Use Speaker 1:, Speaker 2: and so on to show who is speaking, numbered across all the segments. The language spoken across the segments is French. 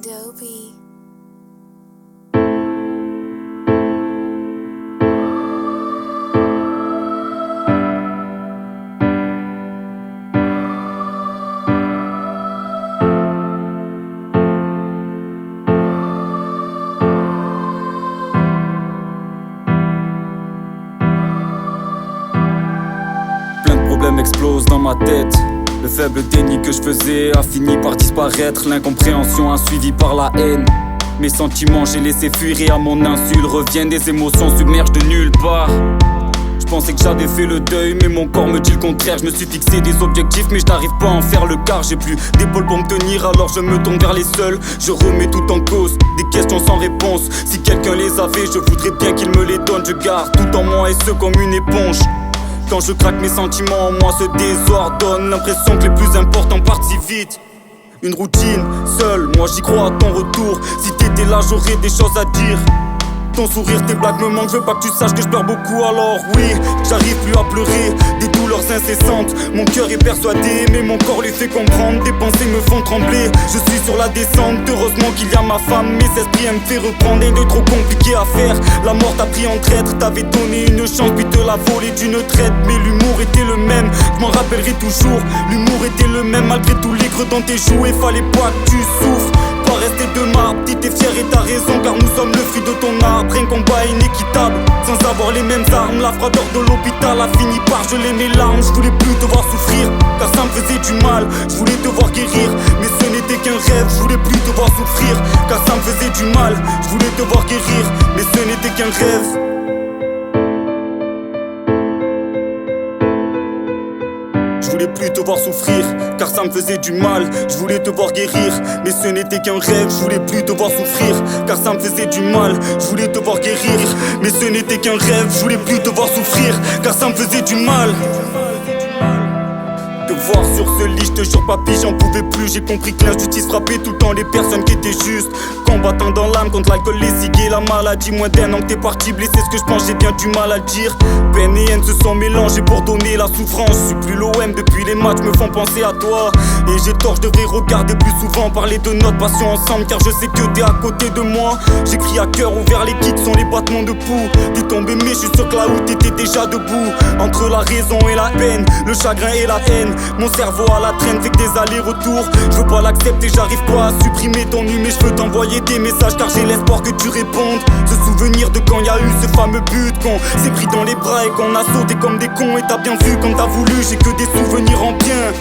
Speaker 1: Dopey.
Speaker 2: Plein de problèmes explosent dans ma tête. Le faible déni que je faisais a fini par disparaître. L'incompréhension a suivi par la haine. Mes sentiments j'ai laissé fuir et à mon insu reviennent des émotions submergent de nulle part. Je pensais que j'avais fait le deuil mais mon corps me dit le contraire. Je me suis fixé des objectifs mais je n'arrive pas à en faire le quart. J'ai plus d'épaule pour me tenir alors je me tourne vers les seuls. Je remets tout en cause, des questions sans réponse. Si quelqu'un les avait je voudrais bien qu'il me les donne. Je garde tout en moi et ce comme une éponge. Quand je craque mes sentiments en moi se désordonnent. L'impression que les plus importants partent si vite. Une routine, seule, moi j'y crois à ton retour. Si t'étais là j'aurais des choses à dire. Ton sourire, tes blagues me manquent, je veux pas que tu saches que je pleure beaucoup. Alors oui, j'arrive plus à pleurer, des douleurs incessantes. Mon cœur est persuadé, mais mon corps lui fait comprendre. Des pensées me font trembler, je suis sur la descente. Heureusement qu'il y a ma femme, mes esprits elle me fait reprendre. Rien de trop compliqué à faire, la mort t'a pris en traître. T'avais donné une chance puis te la volé d'une traite. Mais l'humour était le même, je m'en rappellerai toujours. L'humour était le même malgré tout l'aigre dans tes joues. Et fallait pas que tu souffres, pas rester de marbre. Dis t'es fier et t'as raison car nous sommes le fruit de ton arbre. Un combat inéquitable, sans avoir les mêmes armes. La froideur de l'hôpital a fini par geler mes larmes. Je voulais plus te voir souffrir, car ça me faisait du mal. Je voulais te voir guérir, mais ce n'était qu'un rêve. Je voulais plus te voir souffrir, car ça me faisait du mal. Je voulais te voir guérir, mais ce n'était qu'un rêve. Je voulais plus te voir souffrir, car ça me faisait du mal. Je voulais te voir guérir, mais ce n'était qu'un rêve. Je voulais plus te voir souffrir, car ça me faisait du mal. Je voulais te voir guérir, mais ce n'était qu'un rêve. Je voulais plus te voir souffrir, car ça me faisait du mal. Te voir sur ce lit, je te jure papy, j'en pouvais plus. J'ai compris que l'injustice frappait tout le temps les personnes qui étaient justes. Combattant dans l'âme contre l'alcool, les cigues et la maladie. Moins d'un an que t'es parti blessé, ce que je pense j'ai bien du mal à le dire. Peine et haine se sont mélangées pour donner la souffrance. Je suis plus l'OM depuis les matchs me font penser à toi. Et j'ai tort, je devrais regarder plus souvent, parler de notre passion ensemble. Car je sais que t'es à côté de moi. J'écris à cœur ouvert, les kicks sont les battements de pouls. T'es tombé mais je suis sûr que là où t'étais déjà debout. Entre la raison et la peine, le chagrin et la haine, mon cerveau à la traîne fait que des allers-retours. Je veux pas l'accepter, j'arrive pas à supprimer ton nu. Mais je veux t'envoyer des messages car j'ai l'espoir que tu répondes. Ce souvenir de quand y a eu ce fameux but, qu'on s'est pris dans les bras et qu'on a sauté comme des cons. Et t'as bien vu quand t'as voulu, j'ai que des souvenirs en bien.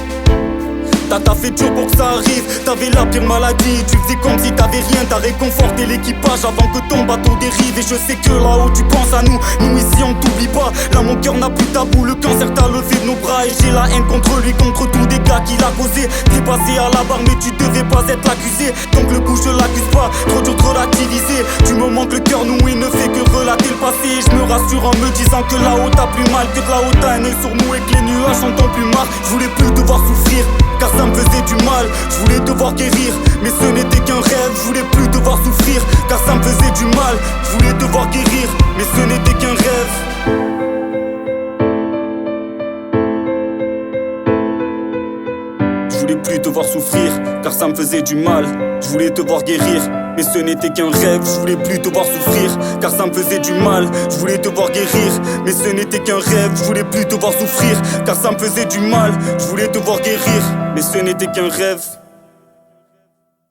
Speaker 2: T'as fait dur pour que ça arrive, t'avais la pire maladie. Tu faisais comme si t'avais rien, t'as réconforté l'équipage avant que ton bateau dérive. Et je sais que là-haut tu penses à nous, nous ici on t'oublie pas. Là mon cœur n'a plus tabou, le cancer t'a levé de nos bras. Et j'ai la haine contre lui, contre tous des gars qu'il a causé. T'es passé à la barre mais tu devais pas être accusé. Donc le coup je l'accuse pas, trop dur de relativiser. Tu me manques le cœur noué, ne fait que relater le passé. Et je me rassure en me disant que là-haut t'as plus mal, que de là-haut t'as un œil sur nous et que les nuages sont ton plus mal. Je voulais plus te voir souffrir, car ça me faisait du mal. Je voulais te voir guérir, mais ce n'était qu'un rêve. Je voulais plus te voir souffrir, car ça me faisait du mal. Je voulais te voir guérir, mais ce n'était qu'un rêve. Je voulais plus te voir souffrir, car ça me faisait du mal. Je voulais te voir guérir, mais ce n'était qu'un rêve. Je voulais plus te voir souffrir, car ça me faisait du mal. Je voulais te voir guérir, mais ce n'était qu'un rêve. Je voulais plus te voir souffrir, car ça me faisait du mal. Je voulais te voir guérir, mais ce n'était qu'un rêve.